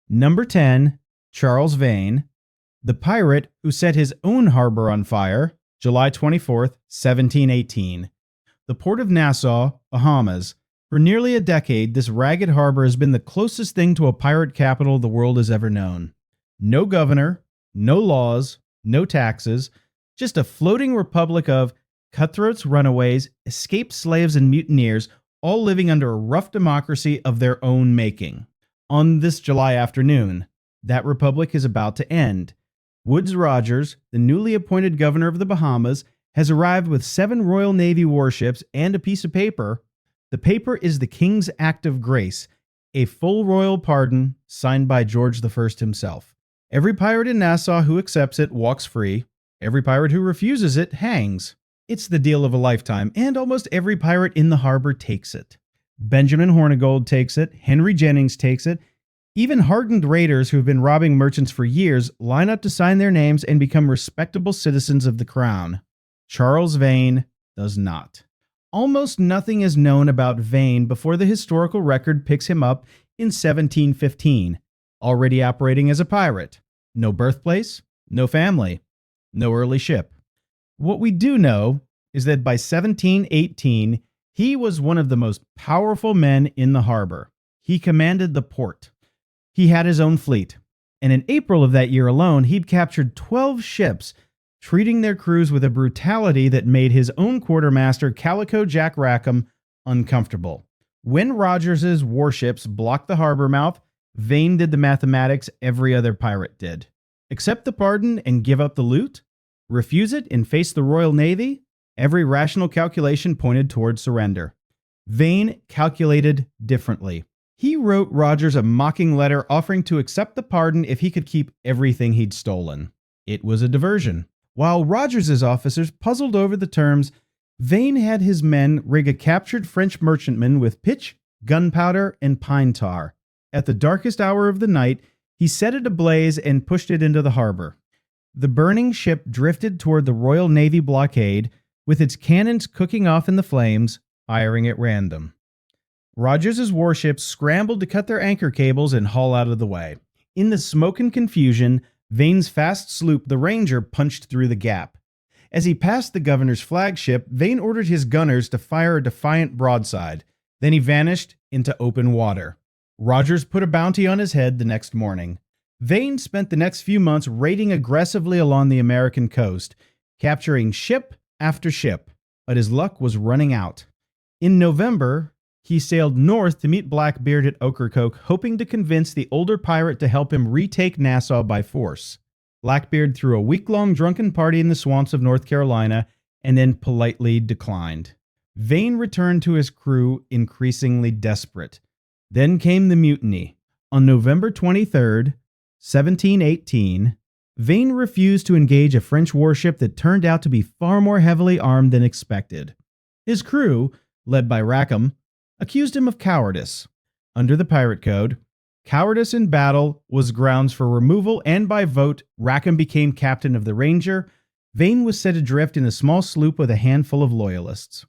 Number 10, Charles Vane, the pirate who set his own harbor on fire, July 24th, 1718. The port of Nassau, Bahamas. For nearly a decade, this ragged harbor has been the closest thing to a pirate capital the world has ever known. No governor, no laws, no taxes, just a floating republic of cutthroats, runaways, escaped slaves, and mutineers, all living under a rough democracy of their own making. On this July afternoon, that republic is about to end. Woodes Rogers, the newly appointed governor of the Bahamas, has arrived with 7 Royal Navy warships and a piece of paper. The paper is the King's Act of Grace, a full royal pardon signed by George I himself. Every pirate in Nassau who accepts it walks free. Every pirate who refuses it hangs. It's the deal of a lifetime, and almost every pirate in the harbor takes it. Benjamin Hornigold takes it, Henry Jennings takes it. Even hardened raiders who've been robbing merchants for years line up to sign their names and become respectable citizens of the crown. Charles Vane does not. Almost nothing is known about Vane before the historical record picks him up in 1715, already operating as a pirate. No birthplace, no family, no early ship. What we do know is that by 1718, he was one of the most powerful men in the harbor. He commanded the port. He had his own fleet, and in April of that year alone, he'd captured 12 ships, treating their crews with a brutality that made his own quartermaster, Calico Jack Rackham, uncomfortable. When Rogers' warships blocked the harbor mouth, Vane did the mathematics every other pirate did. Accept the pardon and give up the loot? Refuse it and face the Royal Navy? Every rational calculation pointed toward surrender. Vane calculated differently. He wrote Rogers a mocking letter offering to accept the pardon if he could keep everything he'd stolen. It was a diversion. While Rogers' officers puzzled over the terms, Vane had his men rig a captured French merchantman with pitch, gunpowder, and pine tar. At the darkest hour of the night, he set it ablaze and pushed it into the harbor. The burning ship drifted toward the Royal Navy blockade, with its cannons cooking off in the flames, firing at random. Rogers' warships scrambled to cut their anchor cables and haul out of the way. In the smoke and confusion, Vane's fast sloop, the Ranger, punched through the gap. As he passed the governor's flagship, Vane ordered his gunners to fire a defiant broadside. Then he vanished into open water. Rogers put a bounty on his head the next morning. Vane spent the next few months raiding aggressively along the American coast, capturing ship after ship, but his luck was running out. In November, he sailed north to meet Blackbeard at Ocracoke, hoping to convince the older pirate to help him retake Nassau by force. Blackbeard threw a week-long drunken party in the swamps of North Carolina and then politely declined. Vane returned to his crew increasingly desperate. Then came the mutiny. On November 23rd, 1718, Vane refused to engage a French warship that turned out to be far more heavily armed than expected. His crew, led by Rackham, accused him of cowardice. Under the pirate code, cowardice in battle was grounds for removal, and by vote, Rackham became captain of the Ranger. Vane was set adrift in a small sloop with a handful of loyalists.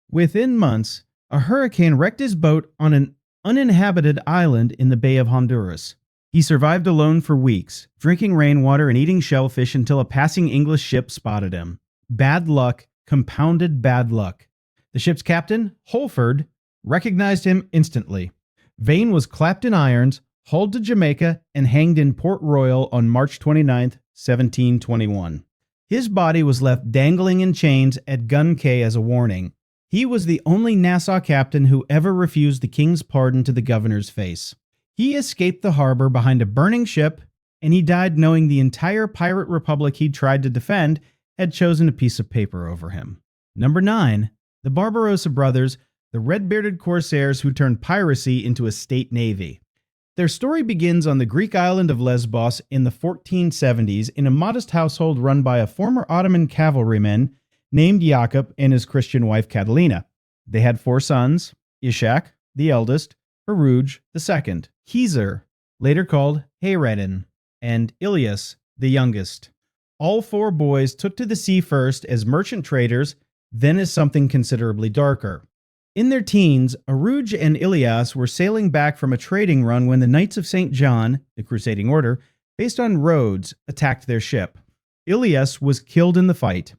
Within months, a hurricane wrecked his boat on an uninhabited island in the Bay of Honduras. He survived alone for weeks, drinking rainwater and eating shellfish until a passing English ship spotted him. Bad luck compounded bad luck. The ship's captain, Holford, recognized him instantly. Vane was clapped in irons, hauled to Jamaica, and hanged in Port Royal on March 29, 1721. His body was left dangling in chains at Gun Cay as a warning. He was the only Nassau captain who ever refused the king's pardon to the governor's face. He escaped the harbor behind a burning ship, and he died knowing the entire pirate republic he'd tried to defend had chosen a piece of paper over him. Number 9. The Barbarossa brothers, the red-bearded corsairs who turned piracy into a state navy. Their story begins on the Greek island of Lesbos in the 1470s in a modest household run by a former Ottoman cavalryman named Jakob and his Christian wife Catalina. They had 4 sons: Ishak, the eldest; Haruj, the second; Khizr, later called Hayreddin; and Ilyas, the youngest. All 4 boys took to the sea first as merchant traders, then as something considerably darker. In their teens, Arouge and Ilias were sailing back from a trading run when the Knights of St. John, the crusading order, based on Rhodes, attacked their ship. Ilias was killed in the fight.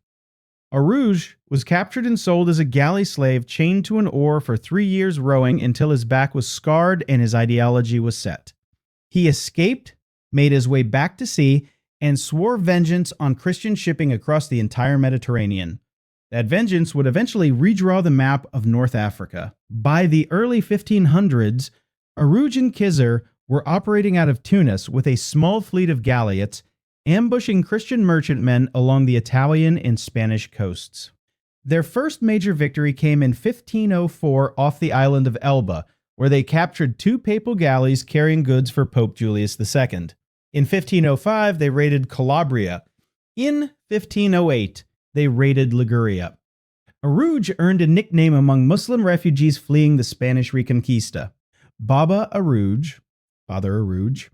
Arouge was captured and sold as a galley slave chained to an oar for 3 years rowing until his back was scarred and his ideology was set. He escaped, made his way back to sea, and swore vengeance on Christian shipping across the entire Mediterranean. That vengeance would eventually redraw the map of North Africa. By the early 1500s, Arouge and Khizr were operating out of Tunis with a small fleet of galleots, ambushing Christian merchantmen along the Italian and Spanish coasts. Their first major victory came in 1504 off the island of Elba, where they captured 2 papal galleys carrying goods for Pope Julius II. In 1505, they raided Calabria. In 1508, they raided Liguria. Arouge earned a nickname among Muslim refugees fleeing the Spanish Reconquista, Baba Arouge, Father Arouge,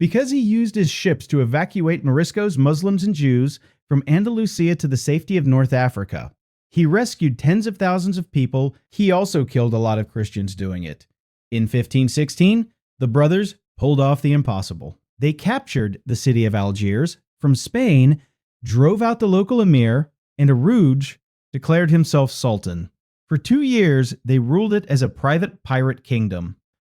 because he used his ships to evacuate Moriscos, Muslims, and Jews from Andalusia to the safety of North Africa. He rescued tens of thousands of people. He also killed a lot of Christians doing it. In 1516, the brothers pulled off the impossible. They captured the city of Algiers from Spain, drove out the local emir, and Arouge declared himself sultan. For 2 years, they ruled it as a private pirate kingdom.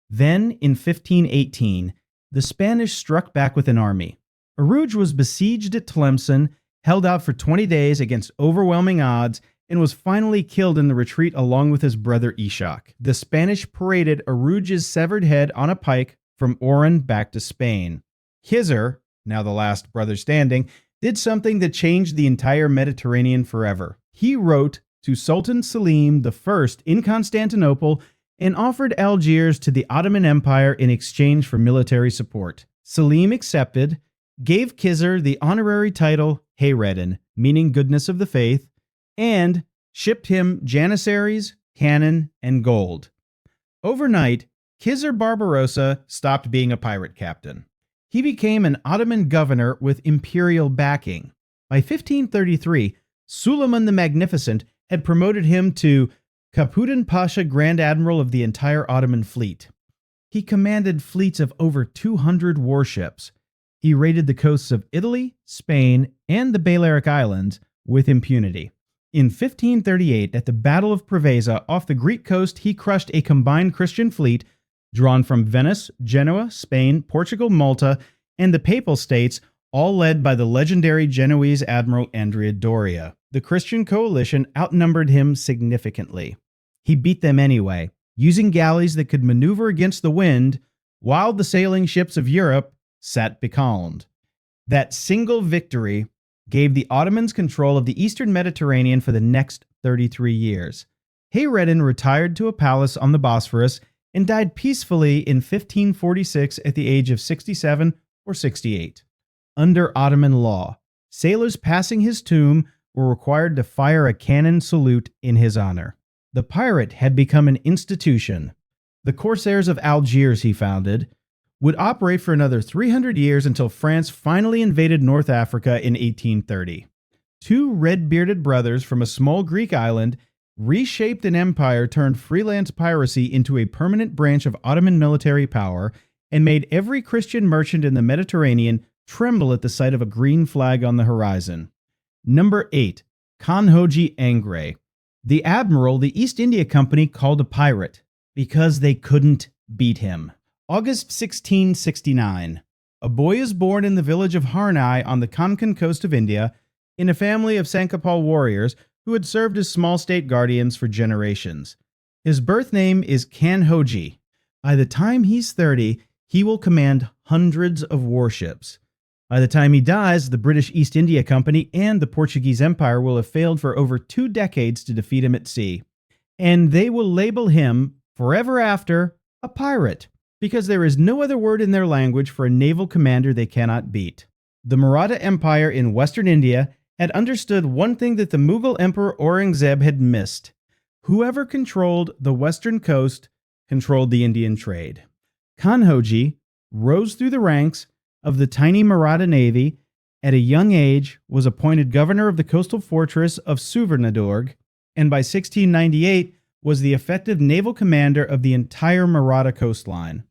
Then, in 1518, the Spanish struck back with an army. Arouge was besieged at Tlemcen, held out for 20 days against overwhelming odds, and was finally killed in the retreat along with his brother Ishak. The Spanish paraded Arouge's severed head on a pike from Oran back to Spain. Khizr, now the last brother standing, did something that changed the entire Mediterranean forever. He wrote to Sultan Selim I in Constantinople and offered Algiers to the Ottoman Empire in exchange for military support. Selim accepted, gave Khizr the honorary title Hayreddin, meaning goodness of the faith, and shipped him janissaries, cannon, and gold. Overnight, Khizr Barbarossa stopped being a pirate captain. He became an Ottoman governor with imperial backing. By 1533, Suleiman the Magnificent had promoted him to Caputin Pasha Grand Admiral of the entire Ottoman fleet. He commanded fleets of over 200 warships. He raided the coasts of Italy, Spain, and the Balearic Islands with impunity. In 1538, at the Battle of Preveza off the Greek coast, he crushed a combined Christian fleet drawn from Venice, Genoa, Spain, Portugal, Malta, and the Papal States, all led by the legendary Genoese Admiral Andrea Doria. The Christian coalition outnumbered him significantly. He beat them anyway, using galleys that could maneuver against the wind, while the sailing ships of Europe sat becalmed. That single victory gave the Ottomans control of the eastern Mediterranean for the next 33 years. Hayreddin retired to a palace on the Bosphorus and died peacefully in 1546 at the age of 67 or 68. Under Ottoman law, sailors passing his tomb were required to fire a cannon salute in his honor. The pirate had become an institution. The Corsairs of Algiers he founded would operate for another 300 years until France finally invaded North Africa in 1830. 2 red-bearded brothers from a small Greek island reshaped an empire turned freelance piracy into a permanent branch of Ottoman military power and made every Christian merchant in the Mediterranean tremble at the sight of a green flag on the horizon. Number 8. Kanhoji Angre. The Admiral the East India Company called a pirate because they couldn't beat him. August 1669. A boy is born in the village of Harnai on the Konkan coast of India in a family of Sankapal warriors who had served as small state guardians for generations. His birth name is Kanhoji. By the time he's 30, he will command hundreds of warships. By the time he dies, the British East India Company and the Portuguese Empire will have failed for over 2 decades to defeat him at sea. And they will label him, forever after, a pirate, because there is no other word in their language for a naval commander they cannot beat. The Maratha Empire in western India had understood one thing that the Mughal Emperor Aurangzeb had missed. Whoever controlled the western coast controlled the Indian trade. Kanhoji rose through the ranks of the tiny Maratha navy, at a young age was appointed governor of the coastal fortress of Suvarnadurg, and by 1698 was the effective naval commander of the entire Maratha coastline.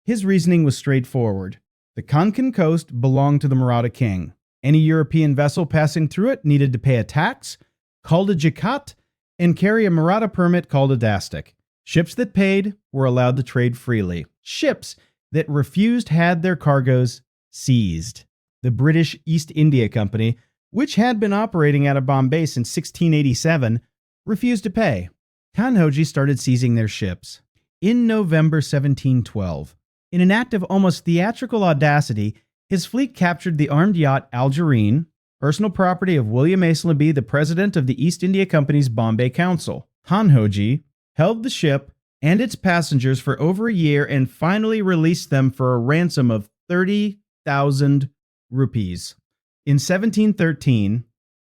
His reasoning was straightforward. The Konkan coast belonged to the Maratha king. Any European vessel passing through it needed to pay a tax, called a jikat, and carry a Maratha permit called a dastak. Ships that paid were allowed to trade freely. Ships that refused had their cargoes seized. The British East India Company, which had been operating out of Bombay since 1687, refused to pay. Kanhoji started seizing their ships. In November 1712, in an act of almost theatrical audacity, his fleet captured the armed yacht Algerine, personal property of William Aislabie, the president of the East India Company's Bombay Council. Kanhoji held the ship and its passengers for over a year and finally released them for a ransom of 30,000 rupees. In 1713,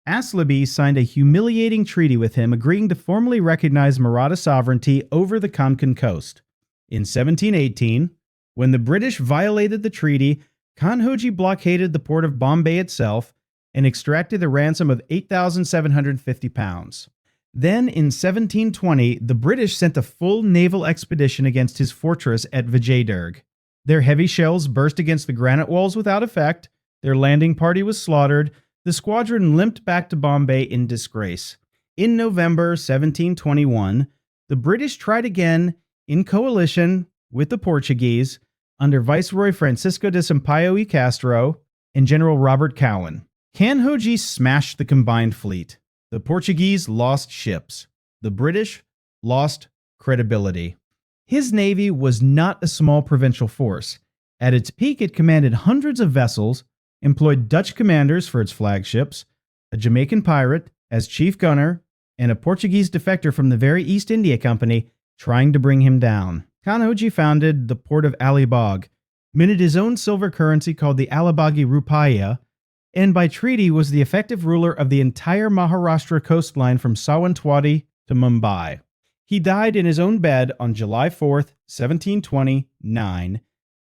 Aislabie signed a humiliating treaty with him, agreeing to formally recognize Maratha sovereignty over the Konkan coast. In 1718, when the British violated the treaty, Kanhoji blockaded the port of Bombay itself and extracted a ransom of £8,750. Then, in 1720, the British sent a full naval expedition against his fortress at Vijaydurg. Their heavy shells burst against the granite walls without effect, their landing party was slaughtered, the squadron limped back to Bombay in disgrace. In November 1721, the British tried again in coalition with the Portuguese under Viceroy Francisco de Sampaio y Castro and General Robert Cowan. Kanhoji smashed the combined fleet. The Portuguese lost ships. The British lost credibility. His navy was not a small provincial force. At its peak, it commanded hundreds of vessels, employed Dutch commanders for its flagships, a Jamaican pirate as chief gunner, and a Portuguese defector from the very East India Company trying to bring him down. Kanhoji founded the port of Alibag, minted his own silver currency called the Alibagi Rupaya, and by treaty was the effective ruler of the entire Maharashtra coastline from Sawantwadi to Mumbai. He died in his own bed on July 4th, 1729,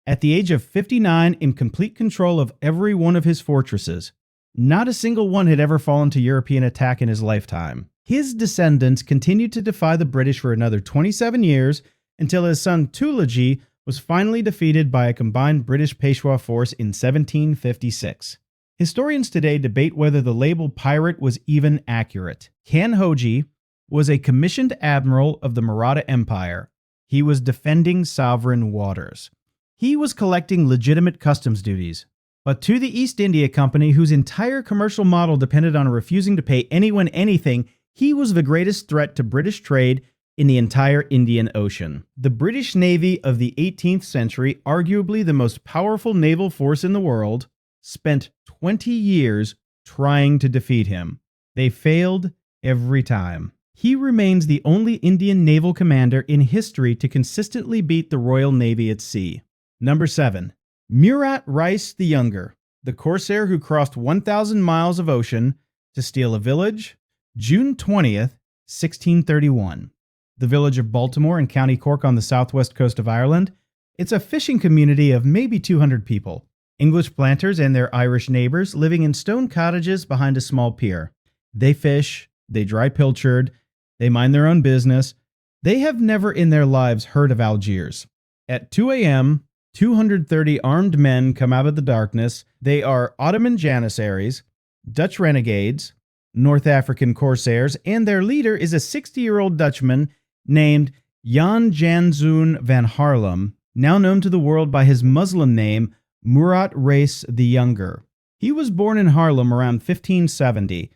at the age of 59 in complete control of every one of his fortresses. Not a single one had ever fallen to European attack in his lifetime. His descendants continued to defy the British for another 27 years until his son Tulaji was finally defeated by a combined British Peshwa force in 1756. Historians today debate whether the label pirate was even accurate. Kanhoji was a commissioned admiral of the Maratha Empire. He was defending sovereign waters. He was collecting legitimate customs duties. But to the East India Company, whose entire commercial model depended on refusing to pay anyone anything, he was the greatest threat to British trade in the entire Indian Ocean. The British Navy of the 18th century, arguably the most powerful naval force in the world, spent 20 years trying to defeat him. They failed every time. He remains the only Indian naval commander in history to consistently beat the Royal Navy at sea. Number 7. Murat Reis the Younger, the corsair who crossed 1,000 miles of ocean to steal a village, June 20th, 1631. The village of Baltimore in County Cork on the southwest coast of Ireland. It's a fishing community of maybe 200 people. English planters and their Irish neighbors living in stone cottages behind a small pier. They fish, they dry pilchard, they mind their own business. They have never in their lives heard of Algiers. At 2 a.m., 230 armed men come out of the darkness. They are Ottoman Janissaries, Dutch renegades, North African corsairs, and their leader is a 60-year-old Dutchman named Jan Janzoon van Haarlem, now known to the world by his Muslim name, Murat Reis the Younger. He was born in Haarlem around 1570.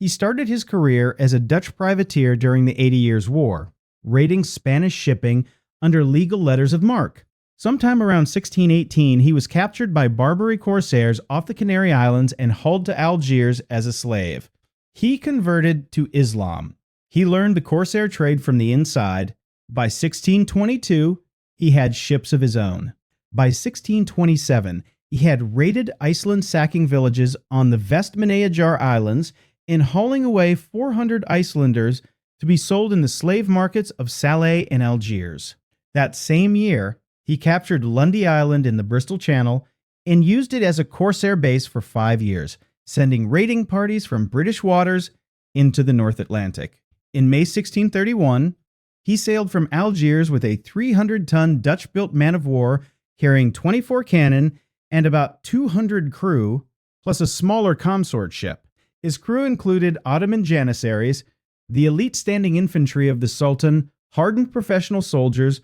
He started his career as a Dutch privateer during the 80 Years' War, raiding Spanish shipping under legal letters of marque. Sometime around 1618, he was captured by Barbary corsairs off the Canary Islands and hauled to Algiers as a slave. He converted to Islam. He learned the corsair trade from the inside. By 1622, he had ships of his own. By 1627, he had raided Iceland, sacking villages on the Vestmannaeyjar Islands and hauling away 400 Icelanders to be sold in the slave markets of Salé and Algiers. That same year, he captured Lundy Island in the Bristol Channel and used it as a corsair base for 5 years, sending raiding parties from British waters into the North Atlantic. In May 1631, He sailed from Algiers with a 300-ton Dutch-built man-of-war carrying 24 cannon and about 200 crew, plus a smaller consort ship. His crew included Ottoman janissaries, the elite standing infantry of the Sultan, hardened professional soldiers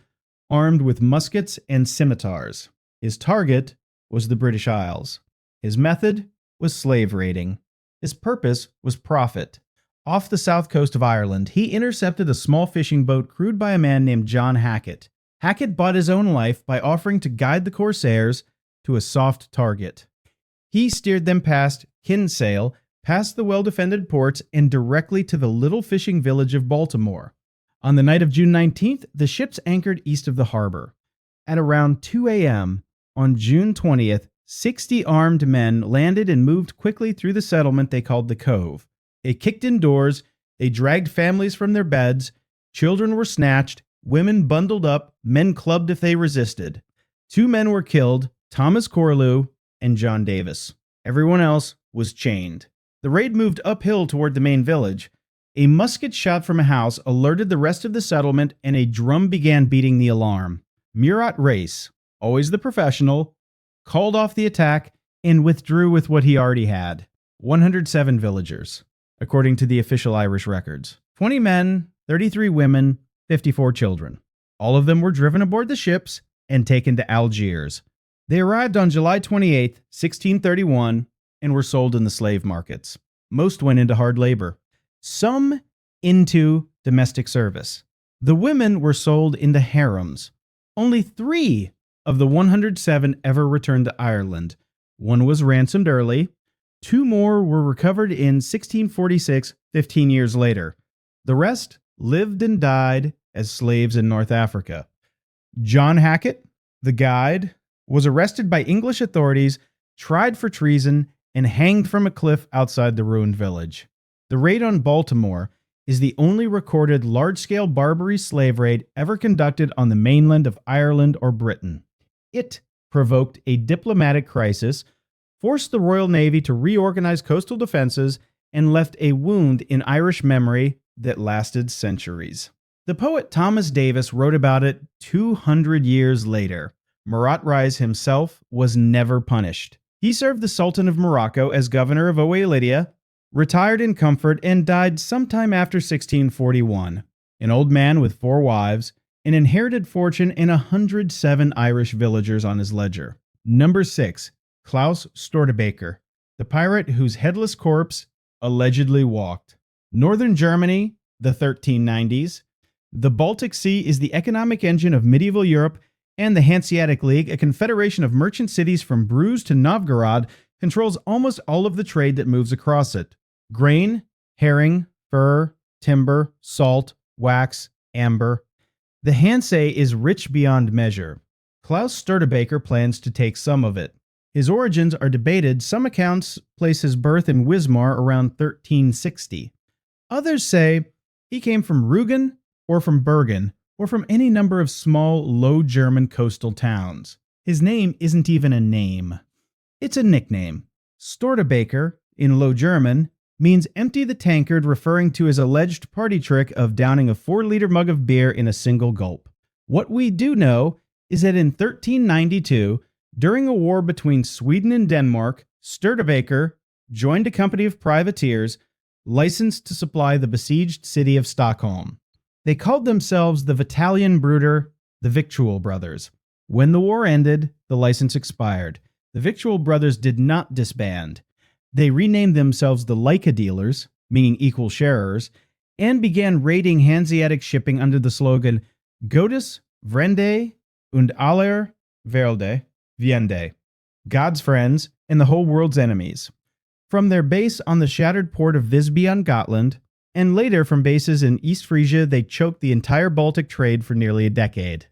armed with muskets and scimitars. His target was the British Isles. His method was slave raiding. His purpose was profit. Off the south coast of Ireland, he intercepted a small fishing boat crewed by a man named John Hackett. Hackett bought his own life by offering to guide the corsairs to a soft target. He steered them past Kinsale, past the well-defended ports, and directly to the little fishing village of Baltimore. On the night of June 19th, the ships anchored east of the harbor. At around 2 a.m. on June 20th, 60 armed men landed and moved quickly through the settlement they called the Cove. They kicked in doors, they dragged families from their beds, children were snatched, women bundled up, men clubbed if they resisted. 2 men were killed, Thomas Corlew and John Davis. Everyone else was chained. The raid moved uphill toward the main village. A musket shot from a house alerted the rest of the settlement, and a drum began beating the alarm. Murat Reis, always the professional, called off the attack and withdrew with what he already had. 107 villagers, according to the official Irish records. 20 men, 33 women, 54 children. All of them were driven aboard the ships and taken to Algiers. They arrived on July 28, 1631, and were sold in the slave markets. Most went into hard labor, some into domestic service. The women were sold into harems. Only 3 of the 107 ever returned to Ireland. 1 was ransomed early. 2 more were recovered in 1646, 15 years later. The rest lived and died as slaves in North Africa. John Hackett, the guide, was arrested by English authorities, tried for treason, and hanged from a cliff outside the ruined village. The raid on Baltimore is the only recorded large-scale Barbary slave raid ever conducted on the mainland of Ireland or Britain. It provoked a diplomatic crisis, forced the Royal Navy to reorganize coastal defenses, and left a wound in Irish memory that lasted centuries. The poet Thomas Davis wrote about it 200 years later. Murat Reis himself was never punished. He served the Sultan of Morocco as governor of Owalia, retired in comfort, and died sometime after 1641. An old man with 4 wives, an inherited fortune, and 107 Irish villagers on his ledger. Number 6. Klaus Störtebeker, the pirate whose headless corpse allegedly walked. Northern Germany, the 1390s. The Baltic Sea is the economic engine of medieval Europe, and the Hanseatic League, a confederation of merchant cities from Bruges to Novgorod, controls almost all of the trade that moves across it. Grain, herring, fur, timber, salt, wax, amber. The Hanse is rich beyond measure. Klaus Störtebeker plans to take some of it. His origins are debated. Some accounts place his birth in Wismar around 1360. Others say he came from Rügen or from Bergen, or from any number of small, Low German coastal towns. His name isn't even a name. It's a nickname. Störtebeker, in Low German, means empty the tankard, referring to his alleged party trick of downing a 4-liter mug of beer in a single gulp. What we do know is that in 1392, during a war between Sweden and Denmark, Störtebeker joined a company of privateers licensed to supply the besieged city of Stockholm. They called themselves the Vitalienbrüder, the Victual Brothers. When the war ended, the license expired. The Victual Brothers did not disband. They renamed themselves the Leica Dealers, meaning equal sharers, and began raiding Hanseatic shipping under the slogan Gottes Vrende und aller Welde Viende, God's friends and the whole world's enemies. From their base on the shattered port of Visby on Gotland, and later from bases in East Frisia, they choked the entire Baltic trade for nearly a decade.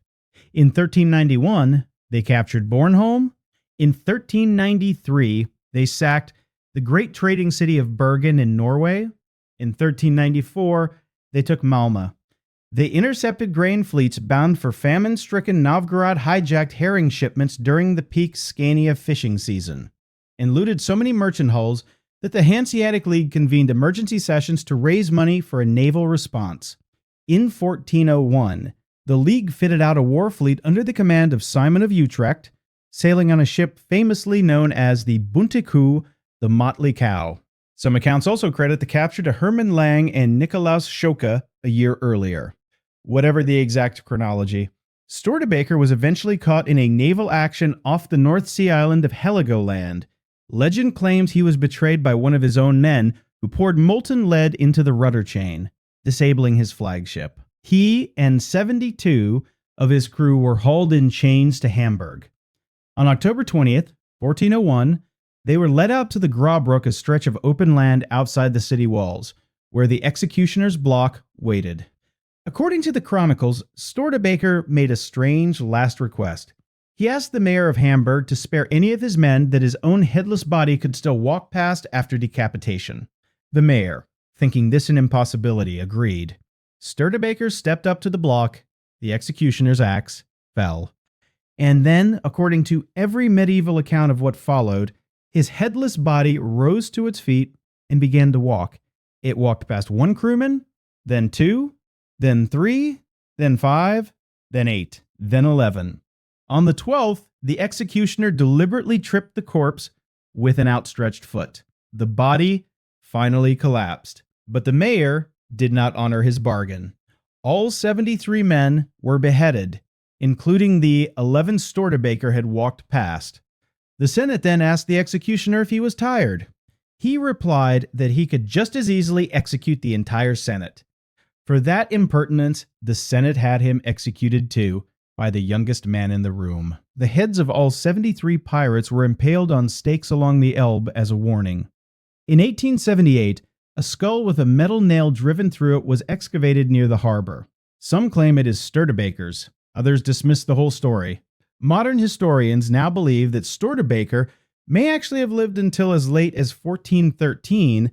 In 1391, they captured Bornholm. In 1393, they sacked the great trading city of Bergen in Norway. In 1394, they took Malmö. They intercepted grain fleets bound for famine-stricken Novgorod, hijacked herring shipments during the peak Scania fishing season, and looted so many merchant hulls that the Hanseatic League convened emergency sessions to raise money for a naval response. In 1401, the League fitted out a war fleet under the command of Simon of Utrecht, sailing on a ship famously known as the Bunte Koe, the Motley Cow. Some accounts also credit the capture to Herman Lang and Nicolaus Schokke a year earlier. Whatever the exact chronology, Störtebeker was eventually caught in a naval action off the North Sea island of Heligoland. Legend claims he was betrayed by one of his own men who poured molten lead into the rudder chain, disabling his flagship. He and 72 of his crew were hauled in chains to Hamburg. On October 20th, 1401, they were led out to the Grabrook, a stretch of open land outside the city walls, where the executioner's block waited. According to the chronicles, Störtebeker made a strange last request. He asked the mayor of Hamburg to spare any of his men that his own headless body could still walk past after decapitation. The mayor, thinking this an impossibility, agreed. Störtebeker stepped up to the block, the executioner's axe fell. And then, according to every medieval account of what followed, his headless body rose to its feet and began to walk. It walked past one crewman, then two, then 3, then 5, then 8, then 11. On the 12th, the executioner deliberately tripped the corpse with an outstretched foot. The body finally collapsed, but the mayor did not honor his bargain. All 73 men were beheaded, including the 11 Störtebeker had walked past. The Senate then asked the executioner if he was tired. He replied that he could just as easily execute the entire Senate. For that impertinence, the Senate had him executed too, by the youngest man in the room. The heads of all 73 pirates were impaled on stakes along the Elbe as a warning. In 1878, a skull with a metal nail driven through it was excavated near the harbor. Some claim it is Störtebeker's, others dismiss the whole story. Modern historians now believe that Störtebeker may actually have lived until as late as 1413,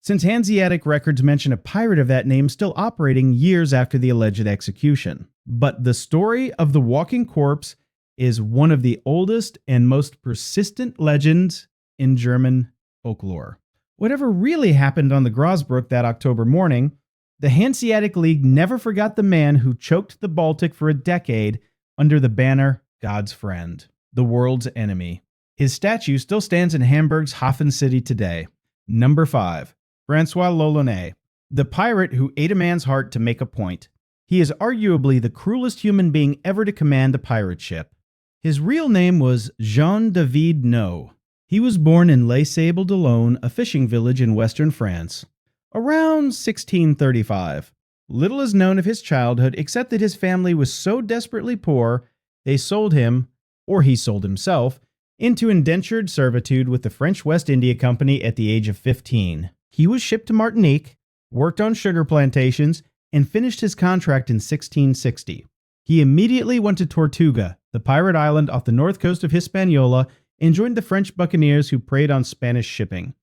since Hanseatic records mention a pirate of that name still operating years after the alleged execution. But the story of the walking corpse is one of the oldest and most persistent legends in German folklore. Whatever really happened on the Grasbrook that October morning, the Hanseatic League never forgot the man who choked the Baltic for a decade under the banner God's Friend, the world's enemy. His statue still stands in Hamburg's Hafen City today. Number 5. François l'Olonnais, the pirate who ate a man's heart to make a point. He is arguably the cruelest human being ever to command a pirate ship. His real name was Jean-David No. He was born in Les Sables d'Olonne, a fishing village in western France, around 1635. Little is known of his childhood except that his family was so desperately poor, they sold him, or he sold himself, into indentured servitude with the French West India Company at the age of 15. He was shipped to Martinique, worked on sugar plantations, and finished his contract in 1660. He immediately went to Tortuga, the pirate island off the north coast of Hispaniola, and joined the French buccaneers who preyed on Spanish shipping.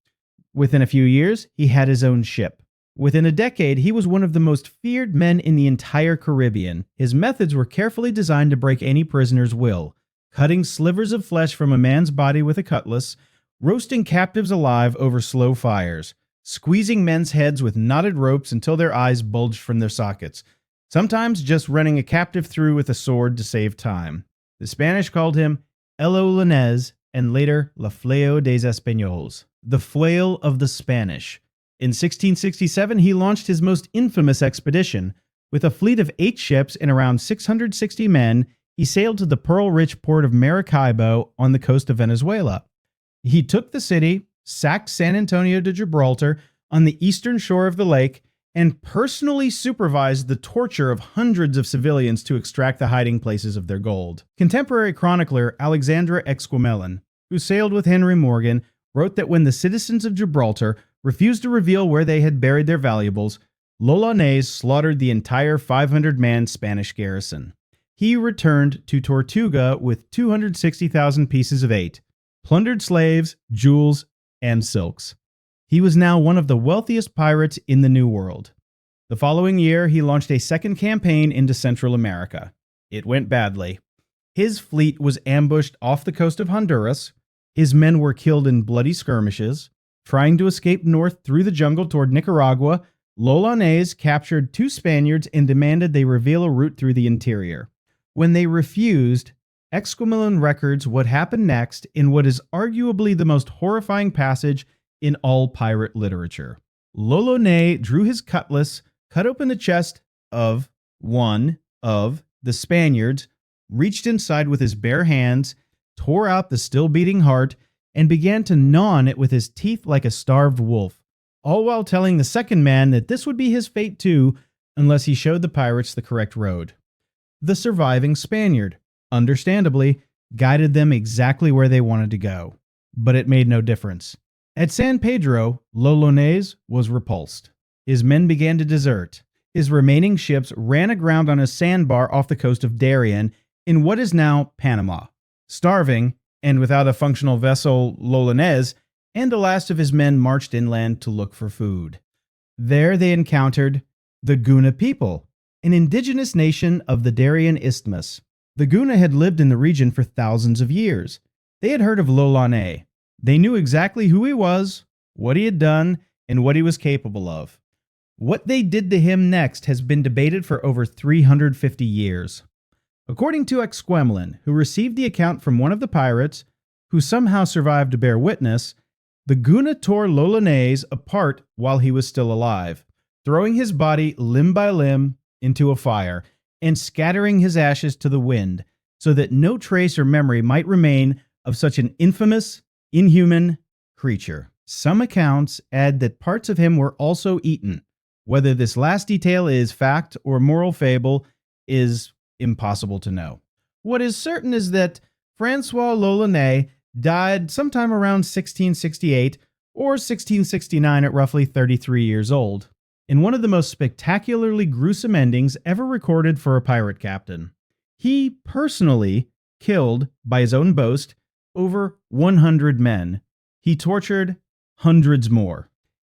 Within a few years, he had his own ship. Within a decade, he was one of the most feared men in the entire Caribbean. His methods were carefully designed to break any prisoner's will, cutting slivers of flesh from a man's body with a cutlass, roasting captives alive over slow fires, squeezing men's heads with knotted ropes until their eyes bulged from their sockets, sometimes just running a captive through with a sword to save time. The Spanish called him El Olonés and later La Flail des Espagnols, the flail of the Spanish. In 1667, he launched his most infamous expedition. With a fleet of 8 ships and around 660 men, he sailed to the pearl-rich port of Maracaibo on the coast of Venezuela. He took the city, sacked San Antonio de Gibraltar on the eastern shore of the lake, and personally supervised the torture of hundreds of civilians to extract the hiding places of their gold. Contemporary chronicler Alexandre Exquemelin, who sailed with Henry Morgan, wrote that when the citizens of Gibraltar refused to reveal where they had buried their valuables, l'Olonnais slaughtered the entire 500-man Spanish garrison. He returned to Tortuga with 260,000 pieces of eight, plundered slaves, jewels, and silks. He was now one of the wealthiest pirates in the New World. The following year, he launched a second campaign into Central America. It went badly. His fleet was ambushed off the coast of Honduras. His men were killed in bloody skirmishes. Trying to escape north through the jungle toward Nicaragua, L'Olonnais captured 2 Spaniards and demanded they reveal a route through the interior. When they refused, Esquemeling records what happened next in what is arguably the most horrifying passage in all pirate literature. L'Olonnais drew his cutlass, cut open the chest of one of the Spaniards, reached inside with his bare hands, tore out the still beating heart, and began to gnaw on it with his teeth like a starved wolf, all while telling the second man that this would be his fate too, unless he showed the pirates the correct road. The surviving Spaniard, understandably, guided them exactly where they wanted to go. But it made no difference. At San Pedro, L'Olonnais was repulsed. His men began to desert. His remaining ships ran aground on a sandbar off the coast of Darien in what is now Panama. Starving, and without a functional vessel, L'Olonnais and the last of his men marched inland to look for food. There they encountered the Guna people, an indigenous nation of the Darien Isthmus. The Guna had lived in the region for thousands of years. They had heard of L'Olonnais. They knew exactly who he was, what he had done, and what he was capable of. What they did to him next has been debated for over 350 years. According to Esquemeling, who received the account from one of the pirates, who somehow survived to bear witness, the Guna tore L'Olonnais apart while he was still alive, throwing his body limb by limb into a fire and scattering his ashes to the wind so that no trace or memory might remain of such an infamous, inhuman creature. Some accounts add that parts of him were also eaten. Whether this last detail is fact or moral fable is impossible to know. What is certain is that François L'Olonnais died sometime around 1668 or 1669 at roughly 33 years old, in one of the most spectacularly gruesome endings ever recorded for a pirate captain. He personally killed, by his own boast, over 100 men. He tortured hundreds more.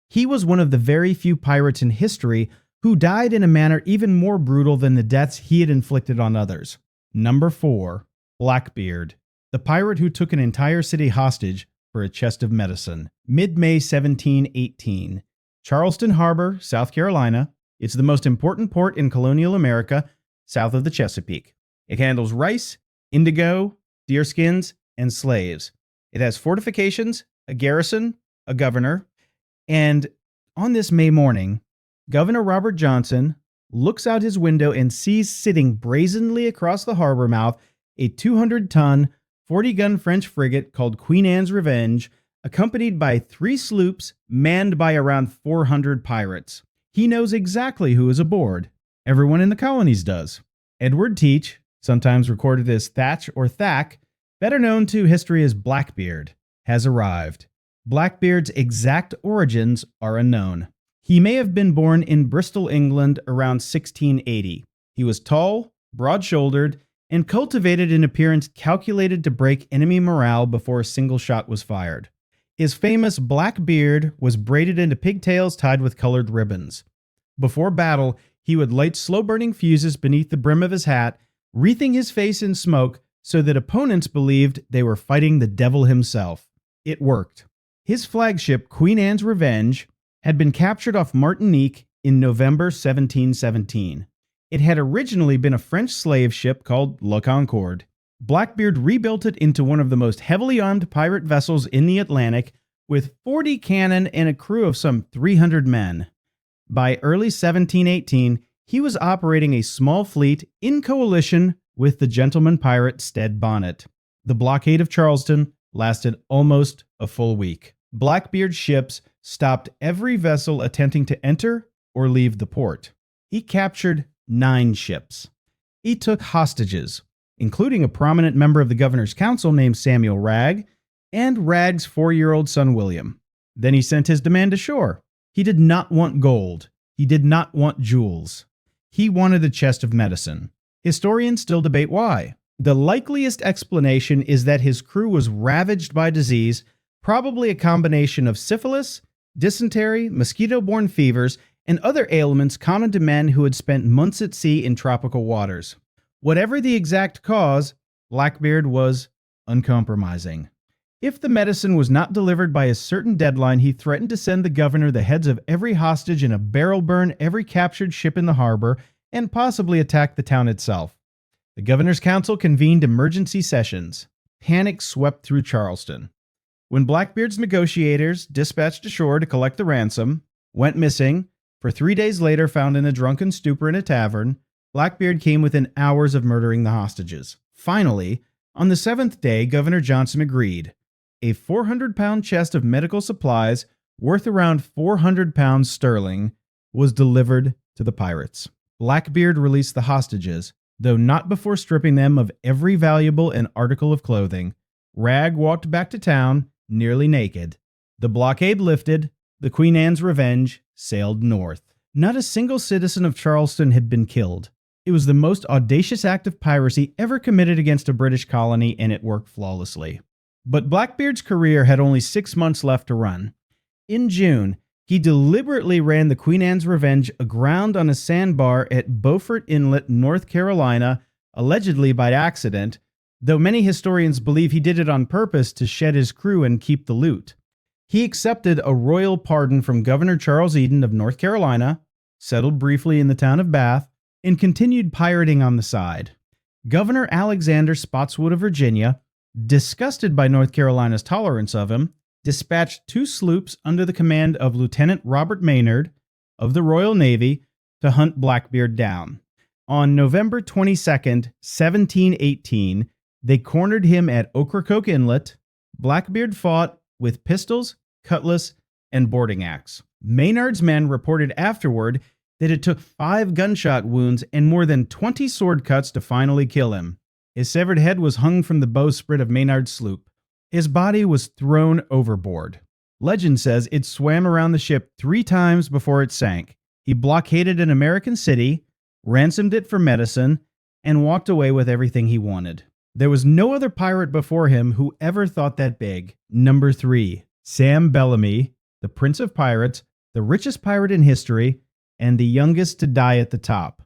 He was one of the very few pirates in history who died in a manner even more brutal than the deaths he had inflicted on others. Number 4. Blackbeard, the pirate who took an entire city hostage for a chest of medicine. Mid-May 1718. Charleston Harbor, South Carolina. It's the most important port in colonial America, south of the Chesapeake. It handles rice, indigo, deerskins, and slaves. It has fortifications, a garrison, a governor, and on this May morning, Governor Robert Johnson looks out his window and sees sitting brazenly across the harbor mouth a 200-ton, 40-gun French frigate called Queen Anne's Revenge, accompanied by 3 sloops manned by around 400 pirates. He knows exactly who is aboard. Everyone in the colonies does. Edward Teach, sometimes recorded as Thatch or Thack, better known to history as Blackbeard, has arrived. Blackbeard's exact origins are unknown. He may have been born in Bristol, England around 1680. He was tall, broad-shouldered, and cultivated an appearance calculated to break enemy morale before a single shot was fired. His famous black beard was braided into pigtails tied with colored ribbons. Before battle, he would light slow-burning fuses beneath the brim of his hat, wreathing his face in smoke so that opponents believed they were fighting the devil himself. It worked. His flagship, Queen Anne's Revenge, had been captured off Martinique in November 1717. It had originally been a French slave ship called La Concorde. Blackbeard rebuilt it into one of the most heavily armed pirate vessels in the Atlantic, with 40 cannon and a crew of some 300 men. By early 1718, he was operating a small fleet in coalition with the gentleman pirate Stede Bonnet. The blockade of Charleston lasted almost a full week. Blackbeard's ships stopped every vessel attempting to enter or leave the port. He captured 9 ships. He took hostages, including a prominent member of the governor's council named Samuel Wragg, and Wragg's 4-year-old son William. Then he sent his demand ashore. He did not want gold. He did not want jewels. He wanted a chest of medicine. Historians still debate why. The likeliest explanation is that his crew was ravaged by disease, probably a combination of syphilis, dysentery, mosquito-borne fevers, and other ailments common to men who had spent months at sea in tropical waters. Whatever the exact cause, Blackbeard was uncompromising. If the medicine was not delivered by a certain deadline, he threatened to send the governor the heads of every hostage in a barrel burn every captured ship in the harbor, and possibly attack the town itself. The governor's council convened emergency sessions. Panic swept through Charleston. When Blackbeard's negotiators, dispatched ashore to collect the ransom, went missing, for 3 days later found in a drunken stupor in a tavern, Blackbeard came within hours of murdering the hostages. Finally, on the 7th day, Governor Johnson agreed. A 400-pound chest of medical supplies, worth around 400 pounds sterling, was delivered to the pirates. Blackbeard released the hostages, though not before stripping them of every valuable and article of clothing. Rag walked back to town, nearly naked. The blockade lifted, the Queen Anne's Revenge sailed north. Not a single citizen of Charleston had been killed. It was the most audacious act of piracy ever committed against a British colony, and it worked flawlessly. But Blackbeard's career had only 6 months left to run. In June, he deliberately ran the Queen Anne's Revenge aground on a sandbar at Beaufort Inlet, North Carolina, allegedly by accident, though many historians believe he did it on purpose to shed his crew and keep the loot. He accepted a royal pardon from Governor Charles Eden of North Carolina, settled briefly in the town of Bath, and continued pirating on the side. Governor Alexander Spotswood of Virginia, disgusted by North Carolina's tolerance of him, dispatched 2 sloops under the command of Lieutenant Robert Maynard of the Royal Navy to hunt Blackbeard down. On November 22, 1718, they cornered him at Ocracoke Inlet. Blackbeard fought with pistols, cutlass, and boarding axe. Maynard's men reported afterward that it took 5 gunshot wounds and more than 20 sword cuts to finally kill him. His severed head was hung from the bowsprit of Maynard's sloop. His body was thrown overboard. Legend says it swam around the ship 3 times before it sank. He blockaded an American city, ransomed it for medicine, and walked away with everything he wanted. There was no other pirate before him who ever thought that big. Number 3, Sam Bellamy, the Prince of Pirates, the richest pirate in history, and the youngest to die at the top.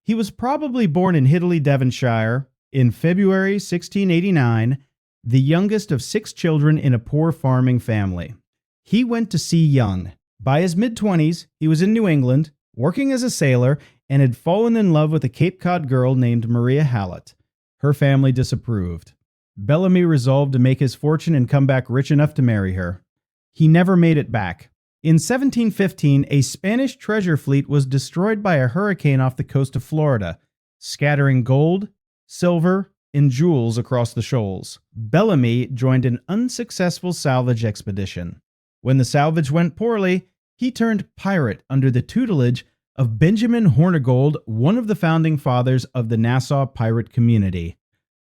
He was probably born in Hiddley, Devonshire, in February 1689, the youngest of 6 children in a poor farming family. He went to sea young. By his mid-20s, he was in New England, working as a sailor, and had fallen in love with a Cape Cod girl named Maria Hallett. Her family disapproved. Bellamy resolved to make his fortune and come back rich enough to marry her. He never made it back. In 1715, a Spanish treasure fleet was destroyed by a hurricane off the coast of Florida, scattering gold, silver, and jewels across the shoals. Bellamy joined an unsuccessful salvage expedition. When the salvage went poorly, he turned pirate under the tutelage of Benjamin Hornigold, one of the founding fathers of the Nassau pirate community.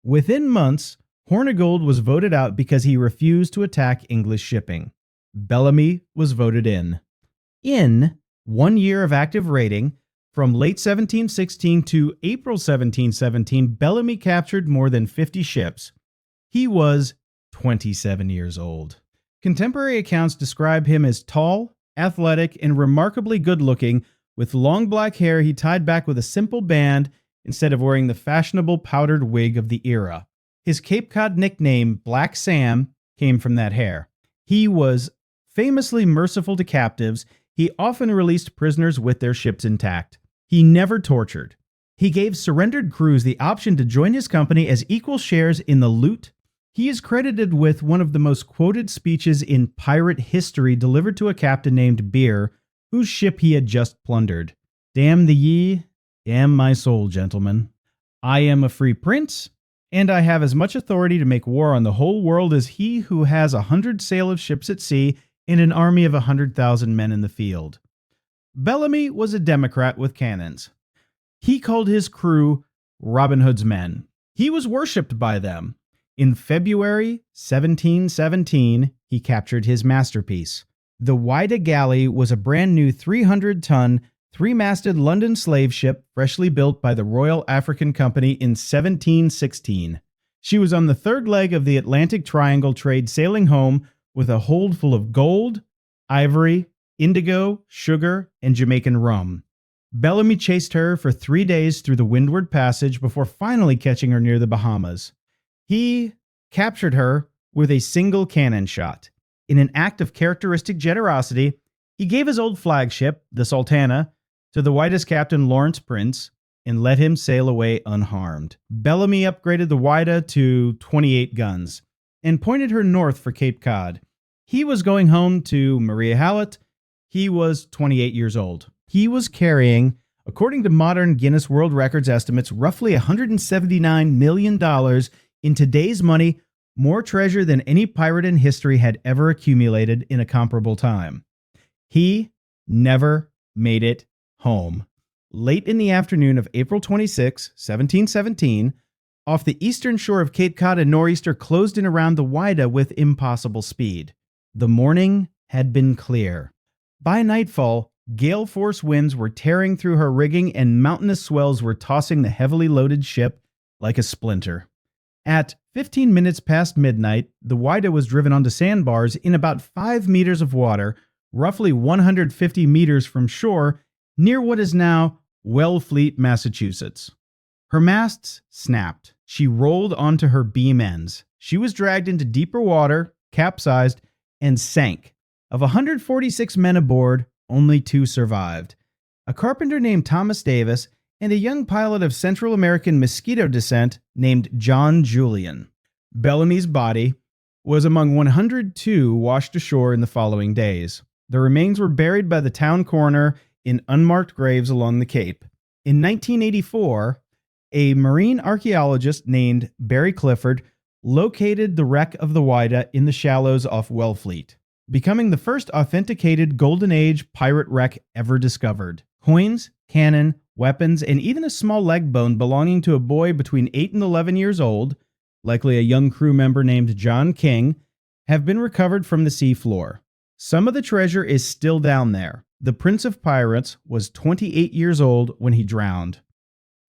Within months, Hornigold was voted out because he refused to attack English shipping. Bellamy was voted in. In 1 year of active raiding, from late 1716 to April 1717, Bellamy captured more than 50 ships. He was 27 years old. Contemporary accounts describe him as tall, athletic, and remarkably good-looking, with long black hair he tied back with a simple band instead of wearing the fashionable powdered wig of the era. His Cape Cod nickname, Black Sam, came from that hair. He was famously merciful to captives. He often released prisoners with their ships intact. He never tortured. He gave surrendered crews the option to join his company as equal shares in the loot. He is credited with one of the most quoted speeches in pirate history delivered to a captain named Beer, whose ship he had just plundered. Damn the ye, damn my soul, gentlemen. I am a free prince, and I have as much authority to make war on the whole world as he who has 100 sail of ships at sea and an army of 100,000 men in the field. Bellamy was a Democrat with cannons. He called his crew Robin Hood's men. He was worshipped by them. In February 1717, he captured his masterpiece. The Whydah Galley was a brand new 300-ton, 3-masted London slave ship freshly built by the Royal African Company in 1716. She was on the 3rd leg of the Atlantic Triangle trade, sailing home with a hold full of gold, ivory, indigo, sugar, and Jamaican rum. Bellamy chased her for 3 days through the Windward Passage before finally catching her near the Bahamas. He captured her with a single cannon shot. In an act of characteristic generosity, he gave his old flagship, the Sultana, to the Whyda's captain Lawrence Prince and let him sail away unharmed. Bellamy upgraded the Whyda to 28 guns and pointed her north for Cape Cod. He was going home to Maria Hallett. He was 28 years old. He was carrying, according to modern Guinness World Records estimates, roughly $179 million in today's money, more treasure than any pirate in history had ever accumulated in a comparable time. He never made it home. Late in the afternoon of April 26, 1717, off the eastern shore of Cape Cod, a nor'easter closed in around the Whyda with impossible speed. The morning had been clear. By nightfall, gale force winds were tearing through her rigging and mountainous swells were tossing the heavily loaded ship like a splinter. At 15 minutes past midnight, the Whyda was driven onto sandbars in about 5 meters of water, roughly 150 meters from shore, near what is now Wellfleet, Massachusetts. Her masts snapped. She rolled onto her beam ends. She was dragged into deeper water, capsized, and sank. Of 146 men aboard, only 2 survived. A carpenter named Thomas Davis and a young pilot of Central American Mosquito descent named John Julian. Bellamy's body was among 102 washed ashore in the following days. The remains were buried by the town coroner in unmarked graves along the Cape. In 1984, a marine archaeologist named Barry Clifford located the wreck of the Whyda in the shallows off Wellfleet, becoming the first authenticated Golden Age pirate wreck ever discovered. Coins, cannon, weapons, and even a small leg bone belonging to a boy between 8 and 11 years old, likely a young crew member named John King, have been recovered from the sea floor. Some of the treasure is still down there. The Prince of Pirates was 28 years old when he drowned.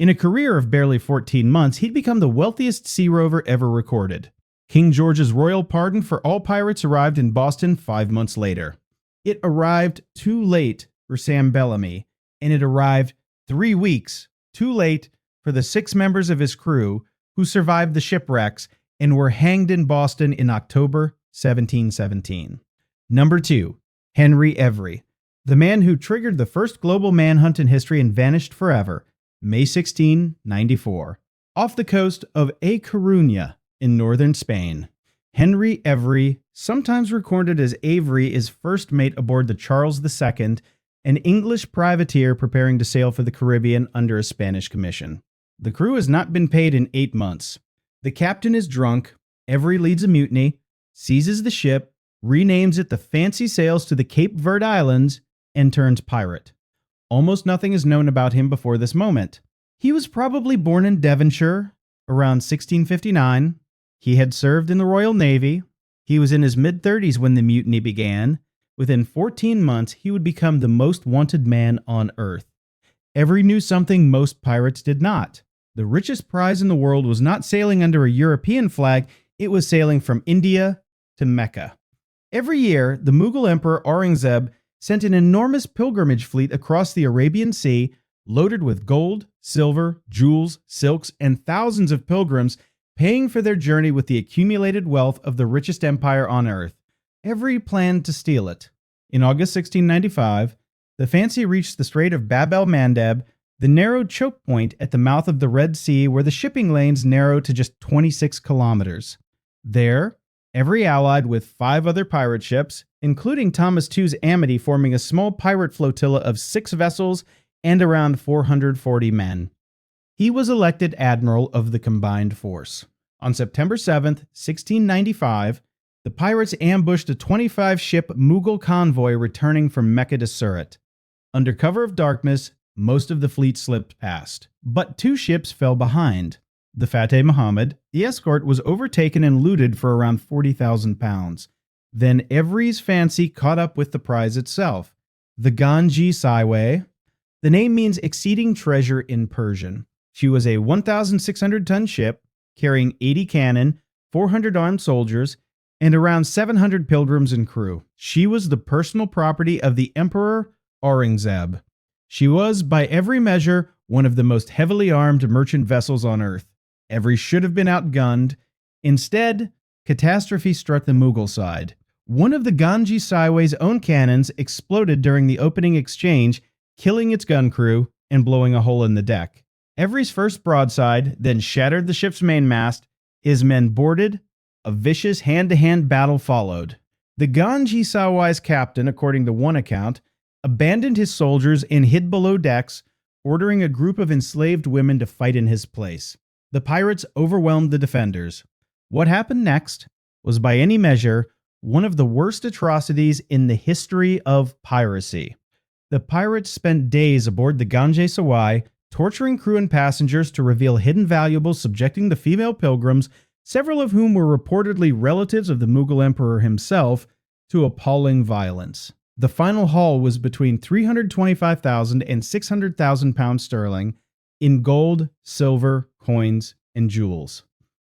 In a career of barely 14 months, he'd become the wealthiest sea rover ever recorded. King George's royal pardon for all pirates arrived in Boston 5 months later. It arrived too late for Sam Bellamy, and it arrived 3 weeks too late for the 6 members of his crew who survived the shipwrecks and were hanged in Boston in October 1717. Number 2, Henry Every, the man who triggered the first global manhunt in history and vanished forever, May 16, 94, off the coast of A Coruña in northern Spain. Henry Every, sometimes recorded as Avery, is first mate aboard the Charles II, an English privateer preparing to sail for the Caribbean under a Spanish commission. The crew has not been paid in 8 months. The captain is drunk, Every leads a mutiny, seizes the ship, renames it the Fancy Sails to the Cape Verde Islands, and turns pirate. Almost nothing is known about him before this moment. He was probably born in Devonshire around 1659. He had served in the Royal Navy. He was in his mid-30s when the mutiny began. Within 14 months, he would become the most wanted man on Earth. Every knew something most pirates did not. The richest prize in the world was not sailing under a European flag, it was sailing from India to Mecca. Every year, the Mughal Emperor Aurangzeb sent an enormous pilgrimage fleet across the Arabian Sea, loaded with gold, silver, jewels, silks, and thousands of pilgrims paying for their journey with the accumulated wealth of the richest empire on earth. Every planned to steal it. In August 1695, the Fancy reached the Strait of Bab el-Mandeb, the narrow choke point at the mouth of the Red Sea where the shipping lanes narrow to just 26 kilometers. There, Every allied with 5 other pirate ships, including Thomas II's Amity, forming a small pirate flotilla of 6 vessels and around 440 men. He was elected Admiral of the combined force. On September 7th, 1695, the pirates ambushed a 25-ship Mughal convoy returning from Mecca to Surat. Under cover of darkness, most of the fleet slipped past, but 2 ships fell behind. The Fateh Muhammad, the escort, was overtaken and looted for around 40,000 pounds. Then Every's Fancy caught up with the prize itself, the Ganji Saiway. The name means exceeding treasure in Persian. She was a 1,600-ton ship carrying 80 cannon, 400 armed soldiers, and around 700 pilgrims and crew. She was the personal property of the Emperor Aurangzeb. She was, by every measure, one of the most heavily armed merchant vessels on Earth. Every should have been outgunned. Instead, catastrophe struck the Mughal side. One of the Ganji Saiway's own cannons exploded during the opening exchange, killing its gun crew and blowing a hole in the deck. Evry's first broadside then shattered the ship's mainmast. His men boarded. A vicious hand-to-hand battle followed. The Ganji Saiway's captain, according to one account, abandoned his soldiers and hid below decks, ordering a group of enslaved women to fight in his place. The pirates overwhelmed the defenders. What happened next was, by any measure, one of the worst atrocities in the history of piracy. The pirates spent days aboard the Ganji Saiway, torturing crew and passengers to reveal hidden valuables, subjecting the female pilgrims, several of whom were reportedly relatives of the Mughal emperor himself, to appalling violence. The final haul was between 325,000 and 600,000 pounds sterling in gold, silver, coins, and jewels.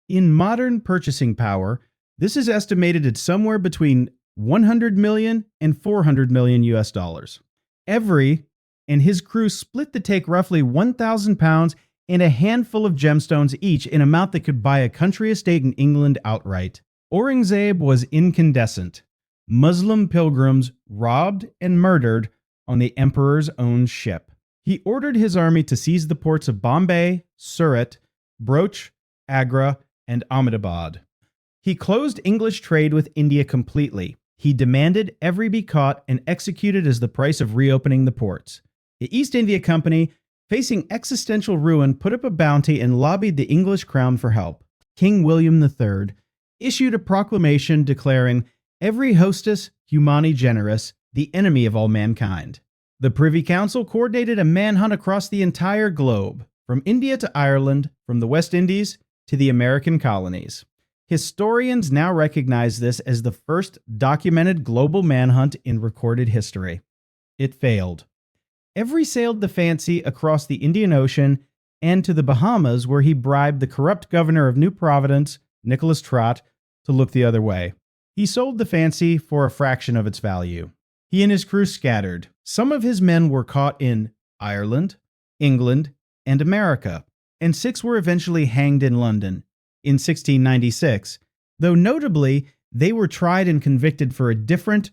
In modern purchasing power, this is estimated at somewhere between 100 million and 400 million US dollars. Evry and his crew split the take roughly 1,000 pounds and a handful of gemstones each, an amount that could buy a country estate in England outright. Aurangzeb was incandescent. Muslim pilgrims robbed and murdered on the emperor's own ship. He ordered his army to seize the ports of Bombay, Surat, Broach, Agra, and Ahmedabad. He closed English trade with India completely. He demanded Evry be caught and executed as the price of reopening the ports. The East India Company, facing existential ruin, put up a bounty and lobbied the English crown for help. King William III issued a proclamation declaring Evry hostis humani generis, the enemy of all mankind. The Privy Council coordinated a manhunt across the entire globe, from India to Ireland, from the West Indies to the American colonies. Historians now recognize this as the first documented global manhunt in recorded history. It failed. Evry sailed the Fancy across the Indian Ocean and to the Bahamas, where he bribed the corrupt governor of New Providence, Nicholas Trott, to look the other way. He sold the Fancy for a fraction of its value. He and his crew scattered. Some of his men were caught in Ireland, England, and America, and 6 were eventually hanged in London in 1696, though notably they were tried and convicted for a different,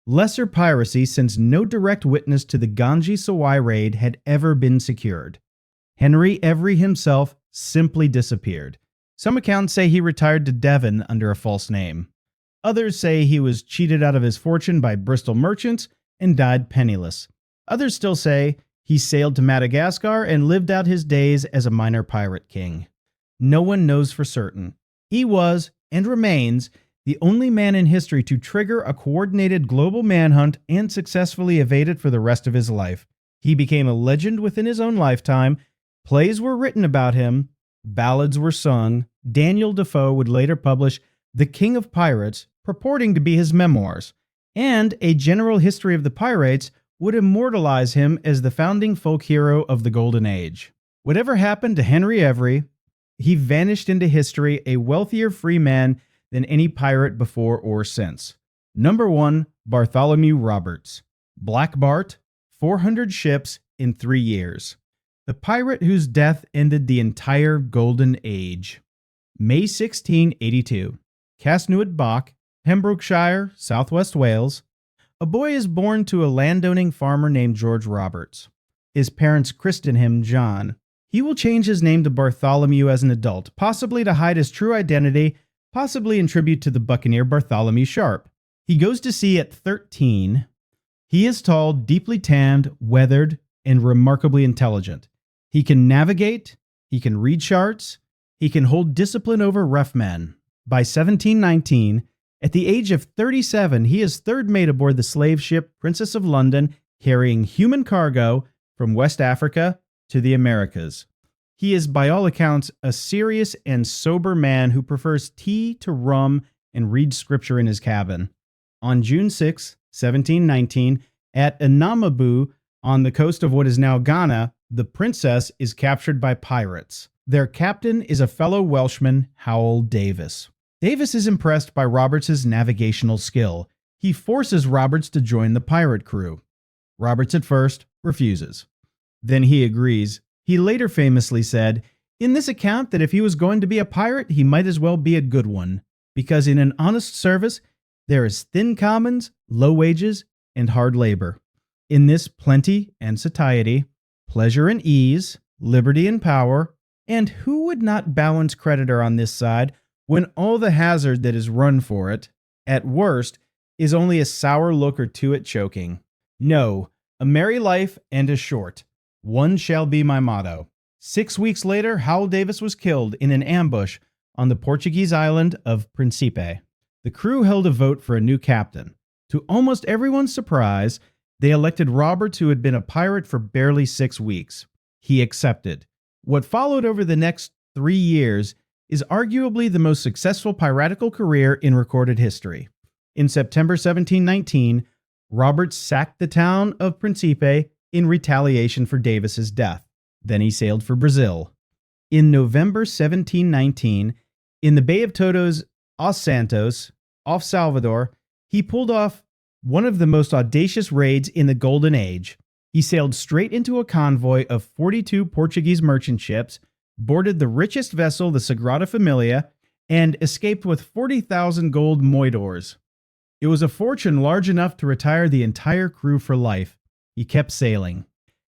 lesser piracy, since no direct witness to the Ganji Saiway raid had ever been secured. Henry Evry himself simply disappeared. Some accounts say he retired to Devon under a false name. Others say he was cheated out of his fortune by Bristol merchants and died penniless. Others still say he sailed to Madagascar and lived out his days as a minor pirate king. No one knows for certain. He was, and remains, the only man in history to trigger a coordinated global manhunt and successfully evade it for the rest of his life. He became a legend within his own lifetime. Plays were written about him. Ballads were sung. Daniel Defoe would later publish The King of Pirates, purporting to be his memoirs, and A General History of the Pirates would immortalize him as the founding folk hero of the Golden Age. Whatever happened to Henry Evry, he vanished into history a wealthier free man than any pirate before or since. Number 1, Bartholomew Roberts. Black Bart, 400 ships in 3 years. The pirate whose death ended the entire Golden Age. May 1682. Casnewit Bach, Pembrokeshire, Southwest Wales. A boy is born to a landowning farmer named George Roberts. His parents christen him John. He will change his name to Bartholomew as an adult, possibly to hide his true identity, possibly in tribute to the buccaneer Bartholomew Sharp. He goes to sea at 13. He is tall, deeply tanned, weathered, and remarkably intelligent. He can navigate, he can read charts, he can hold discipline over rough men. By 1719, at the age of 37, he is third mate aboard the slave ship Princess of London, carrying human cargo from West Africa to the Americas. He is, by all accounts, a serious and sober man who prefers tea to rum and reads scripture in his cabin. On June 6, 1719, at Anamabu, on the coast of what is now Ghana, the princess is captured by pirates. Their captain is a fellow Welshman, Howell Davis. Davis is impressed by Roberts' navigational skill. He forces Roberts to join the pirate crew. Roberts at first refuses. Then he agrees. He later famously said, in this account, that if he was going to be a pirate, he might as well be a good one. because in an honest service there is thin commons, low wages, and hard labor. In this plenty and satiety, pleasure and ease, liberty and power, and who would not balance creditor on this side when all the hazard that is run for it, at worst, is only a sour look or two at choking? No, a merry life and a short. One shall be my motto. 6 weeks later, Howell Davis was killed in an ambush on the Portuguese island of Principe. The crew held a vote for a new captain. To almost everyone's surprise, they elected Roberts, who had been a pirate for barely 6 weeks. He accepted. What followed over the next 3 years is arguably the most successful piratical career in recorded history. In September 1719, Roberts sacked the town of Principe in retaliation for Davis's death. Then he sailed for Brazil. In November 1719, in the Bay of Todos, Os Santos, off Salvador, he pulled off one of the most audacious raids in the Golden Age. He sailed straight into a convoy of 42 Portuguese merchant ships, boarded the richest vessel, the Sagrada Familia, and escaped with 40,000 gold moidores. It was a fortune large enough to retire the entire crew for life. He kept sailing.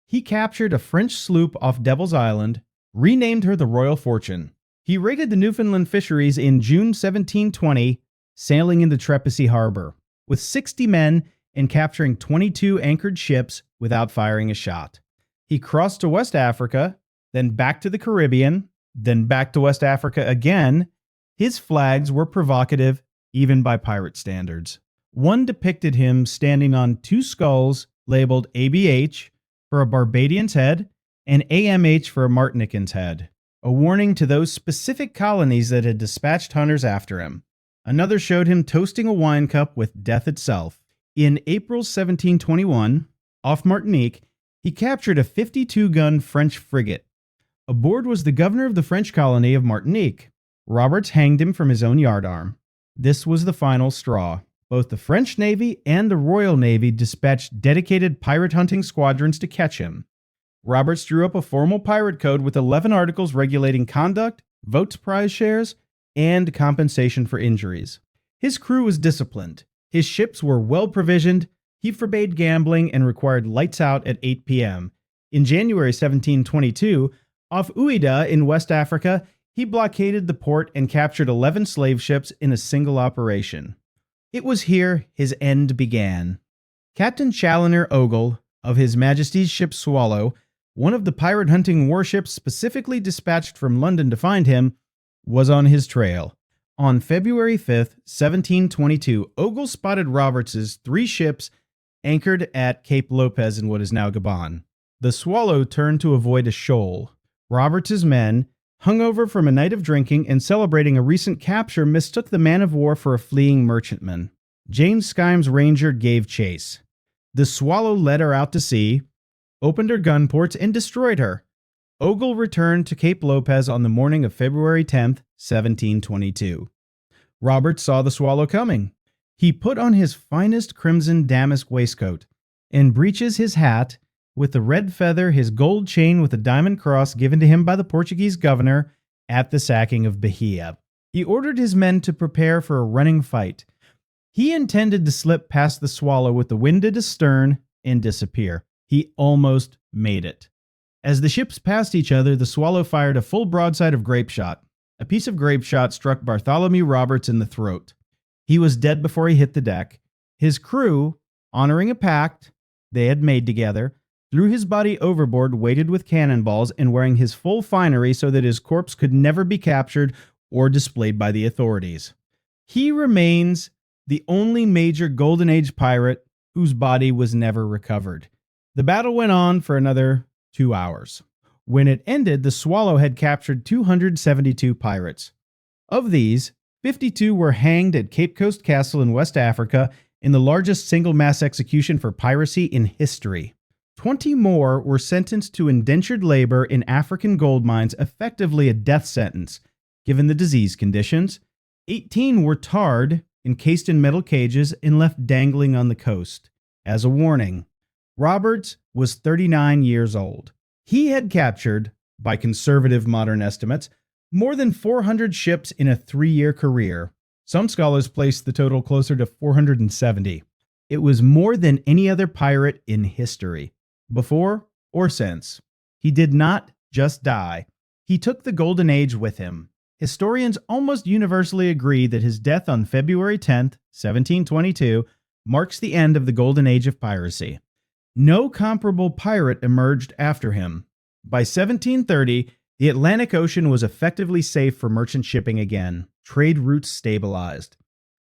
He captured a French sloop off Devil's Island, renamed her the Royal Fortune. He raided the Newfoundland fisheries in June 1720, sailing into Trepassey Harbour, with 60 men and capturing 22 anchored ships without firing a shot. He crossed to West Africa, then back to the Caribbean, then back to West Africa again. His flags were provocative, even by pirate standards. One depicted him standing on 2 skulls labeled ABH for a Barbadian's head and AMH for a Martinican's head, a warning to those specific colonies that had dispatched hunters after him. Another showed him toasting a wine cup with death itself. In April 1721, off Martinique, he captured a 52-gun French frigate. Aboard was the governor of the French colony of Martinique. Roberts hanged him from his own yardarm. This was the final straw. Both the French Navy and the Royal Navy dispatched dedicated pirate hunting squadrons to catch him. Roberts drew up a formal pirate code with 11 articles regulating conduct, votes prize shares, and compensation for injuries. His crew was disciplined. His ships were well provisioned. He forbade gambling and required lights out at 8 p.m. In January 1722, off Ouida in West Africa, he blockaded the port and captured 11 slave ships in a single operation. It was here his end began. Captain Challoner Ogle, of His Majesty's ship Swallow, one of the pirate hunting warships specifically dispatched from London to find him, was on his trail. On February 5th, 1722, Ogle spotted Roberts's 3 ships anchored at Cape Lopez in what is now Gabon. The Swallow turned to avoid a shoal. Roberts's men, hungover from a night of drinking and celebrating a recent capture, mistook the man-of-war for a fleeing merchantman. James Skyme's Ranger gave chase. The Swallow led her out to sea, opened her gun ports, and destroyed her. Ogle returned to Cape Lopez on the morning of February 10th, 1722. Roberts saw the Swallow coming. He put on his finest crimson damask waistcoat and breeches, his hat, with the red feather, his gold chain with a diamond cross given to him by the Portuguese governor at the sacking of Bahia. He ordered his men to prepare for a running fight. He intended to slip past the Swallow with the wind at his stern and disappear. He almost made it. As the ships passed each other, the Swallow fired a full broadside of grapeshot. A piece of grapeshot struck Bartholomew Roberts in the throat. He was dead before he hit the deck. His crew, honoring a pact they had made together, threw his body overboard, weighted with cannonballs, and wearing his full finery so that his corpse could never be captured or displayed by the authorities. He remains the only major Golden Age pirate whose body was never recovered. The battle went on for another 2 hours. When it ended, the Swallow had captured 272 pirates. Of these, 52 were hanged at Cape Coast Castle in West Africa in the largest single mass execution for piracy in history. 20 more were sentenced to indentured labor in African gold mines, effectively a death sentence, given the disease conditions. 18 were tarred, encased in metal cages, and left dangling on the coast. As a warning, Roberts was 39 years old. He had captured, by conservative modern estimates, more than 400 ships in a 3-year career. Some scholars place the total closer to 470. It was more than any other pirate in history, before or since. He did not just die. He took the Golden Age with him. Historians almost universally agree that his death on February 10th, 1722, marks the end of the Golden Age of piracy. No comparable pirate emerged after him. By 1730, the Atlantic Ocean was effectively safe for merchant shipping again. Trade routes stabilized.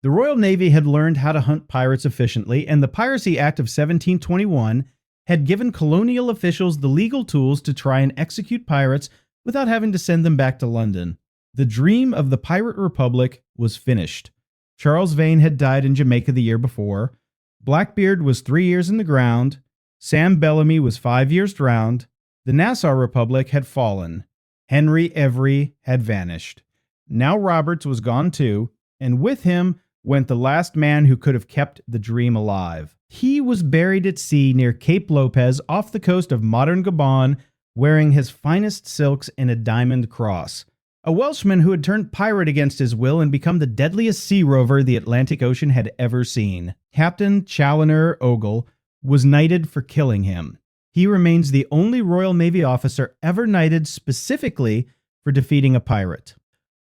The Royal Navy had learned how to hunt pirates efficiently, and the Piracy Act of 1721 had given colonial officials the legal tools to try and execute pirates without having to send them back to London. The dream of the Pirate Republic was finished. Charles Vane had died in Jamaica the year before. Blackbeard was 3 years in the ground. Sam Bellamy was 5 years drowned. The Nassau Republic had fallen. Henry Every had vanished. Now Roberts was gone too, and with him went the last man who could have kept the dream alive. He was buried at sea near Cape Lopez off the coast of modern Gabon, wearing his finest silks and a diamond cross. A Welshman who had turned pirate against his will and become the deadliest sea rover the Atlantic Ocean had ever seen. Captain Challoner Ogle was knighted for killing him. He remains the only Royal Navy officer ever knighted specifically for defeating a pirate.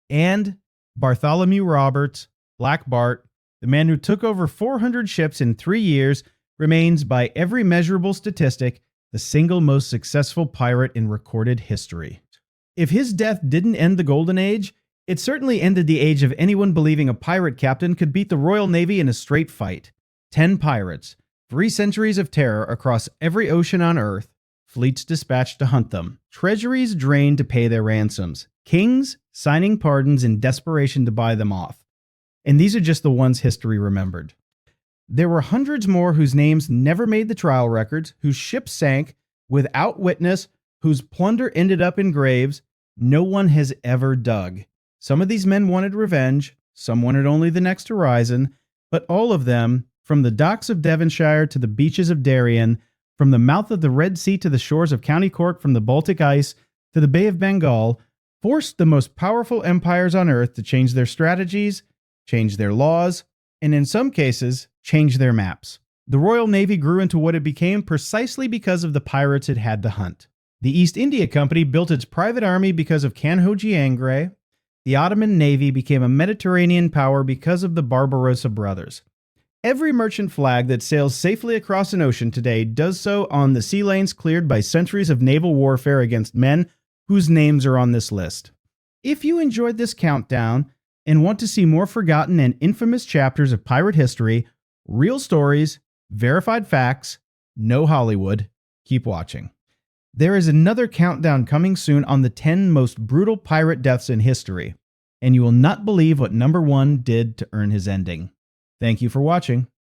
And Bartholomew Roberts, Black Bart, the man who took over 400 ships in 3 years, remains by every measurable statistic the single most successful pirate in recorded history. If his death didn't end the Golden Age, it certainly ended the age of anyone believing a pirate captain could beat the Royal Navy in a straight fight. 10 pirates, 3 centuries of terror across every ocean on Earth, fleets dispatched to hunt them, treasuries drained to pay their ransoms, kings signing pardons in desperation to buy them off. And these are just the ones history remembered. There were hundreds more whose names never made the trial records, whose ships sank without witness, whose plunder ended up in graves no one has ever dug. Some of these men wanted revenge, some wanted only the next horizon, but all of them, from the docks of Devonshire to the beaches of Darien, from the mouth of the Red Sea to the shores of County Cork, from the Baltic ice to the Bay of Bengal, forced the most powerful empires on earth to change their strategies, change their laws, and in some cases, change their maps. The Royal Navy grew into what it became precisely because of the pirates it had to hunt. The East India Company built its private army because of Kanhoji Angre. The Ottoman Navy became a Mediterranean power because of the Barbarossa brothers. Every merchant flag that sails safely across an ocean today does so on the sea lanes cleared by centuries of naval warfare against men whose names are on this list. If you enjoyed this countdown and want to see more forgotten and infamous chapters of pirate history, real stories, verified facts, no Hollywood, keep watching. There is another countdown coming soon on the 10 most brutal pirate deaths in history, and you will not believe what number 1 did to earn his ending. Thank you for watching.